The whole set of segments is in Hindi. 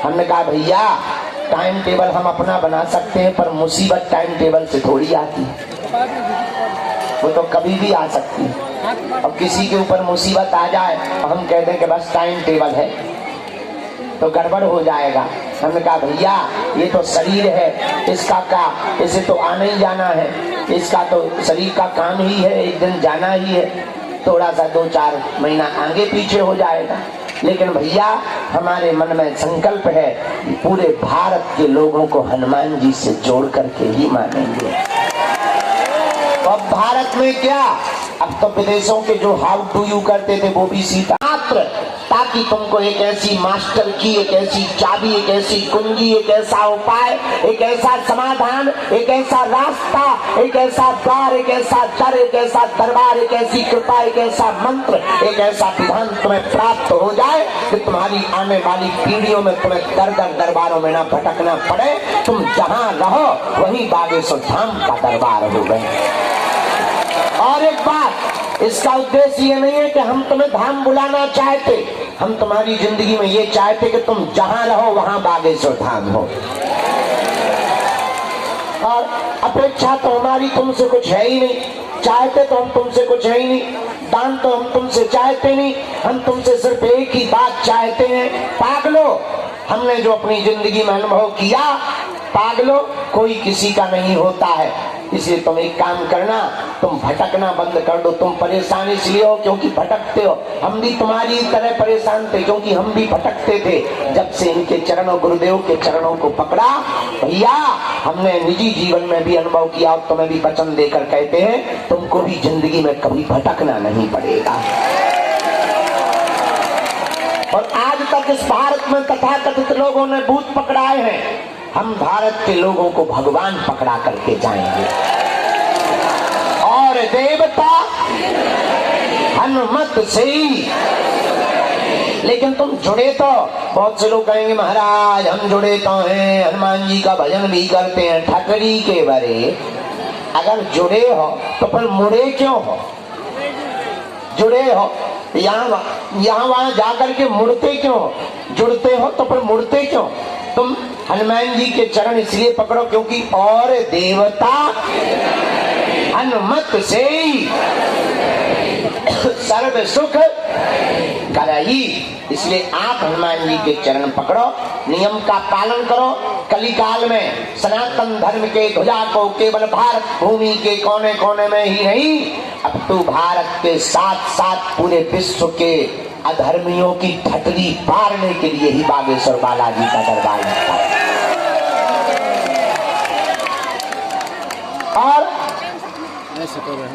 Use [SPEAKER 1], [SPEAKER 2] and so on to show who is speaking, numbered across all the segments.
[SPEAKER 1] हमने कहा भैया टाइम टेबल हम अपना बना सकते हैं, पर मुसीबत टाइम टेबल से थोड़ी आती है, वो तो कभी भी आ सकती है। अब किसी के ऊपर मुसीबत आ जाए और हम कह दें कि बस टाइम टेबल है, तो गड़बड़ हो जाएगा। हमने कहा भैया ये तो शरीर है, इसे तो आना ही जाना है, इसका तो शरीर का काम ही है, एक दिन जाना ही है, थोड़ा सा 2-4 महीना आगे पीछे हो जाएगा, लेकिन भैया हमारे मन में संकल्प है पूरे भारत के लोगों को हनुमान जी से जोड़ करके ही मानेंगे। अब भारत में क्या, अब तो विदेशों के जो हाउ टू यू करते थे वो भी सीखा, मात्र ताकि तुमको एक ऐसी मास्टर की, एक ऐसी चाबी, एक ऐसी कुंजी, एक ऐसा उपाय, एक ऐसा समाधान, एक ऐसा रास्ता, एक ऐसा द्वार, एक ऐसा दर, एक ऐसा दरबार, एक ऐसी कृपा, एक ऐसा मंत्र, एक ऐसा विधान तुम्हें प्राप्त हो जाए कि तुम्हारी आने वाली पीढ़ियों में तुम्हें दर दर दरबारों में ना भटकना पड़े, तुम जहां रहो वहीं बागेश्वर धाम का दरबार हो गए। और एक बात, इसका उद्देश्य ये नहीं है कि हम तुम्हें धाम बुलाना चाहते, हम तुम्हारी जिंदगी में ये चाहते कि तुम जहां रहो वहां बागेश्वर धाम हो। और अपेक्षा तो हमारी तुमसे कुछ है ही नहीं, चाहते तो हम तुमसे कुछ है ही नहीं, दान तो हम तुमसे चाहते नहीं, हम तुमसे सिर्फ एक ही बात चाहते हैं, पागलो हमने जो अपनी जिंदगी में अनुभव किया, पागलो कोई किसी का नहीं होता है, इसलिए तुम एक काम करना, तुम भटकना बंद कर दो। तुम परेशान इसलिए हो क्योंकि भटकते हो, हम भी तुम्हारी तरह परेशान थे क्योंकि हम भी भटकते थे। जब से इनके चरणों, गुरुदेव के चरणों को पकड़ा भैया, हमने निजी जीवन में भी अनुभव किया और तुम्हें भी वचन देकर कहते हैं तुमको भी जिंदगी में कभी भटकना नहीं पड़ेगा। और आज तक इस भारत में तथाकथित लोगों ने भूत पकड़ाए हैं, हम भारत के लोगों को भगवान पकड़ा करके जाएंगे। और देवता हनुमत से ही, लेकिन तुम जुड़े तो, बहुत से लोग कहेंगे महाराज हम जुड़े तो हैं, हनुमान जी का भजन भी करते हैं, ठकरी के बरे। अगर जुड़े हो तो फिर मुड़े क्यों हो? जुड़े हो यहाँ वहां जाकर के मुड़ते क्यों? जुड़ते हो तो फिर मुड़ते क्यों? तुम हनुमान जी के चरण इसलिए पकड़ो क्योंकि और देवता हनुमत से सर्व सुख करही, इसलिए आप हनुमान जी के चरण पकड़ो, नियम का पालन करो। कलिकाल में सनातन धर्म के ध्वजा को केवल भारत भूमि के कोने कोने में ही नहीं, अब तो भारत के साथ साथ पूरे विश्व के अधर्मियों की ठटरी पारने के लिए ही बागेश्वर बालाजी का दरबार लगता है। और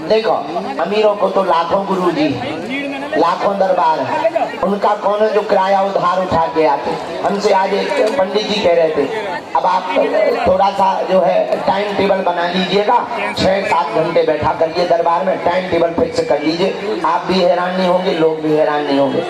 [SPEAKER 1] देखो अमीरों को तो लाखों गुरुजी, लाखों दरबार है, उनका कौन है जो किराया उधार उठा के आते। हमसे आज एक पंडित जी कह रहे थे अब आप थोड़ा सा जो है टाइम टेबल बना लीजिएगा, 6-7 घंटे बैठा करिए दरबार में, टाइम टेबल फिक्स कर लीजिए, आप भी हैरान नहीं होंगे, लोग भी हैरान नहीं होंगे।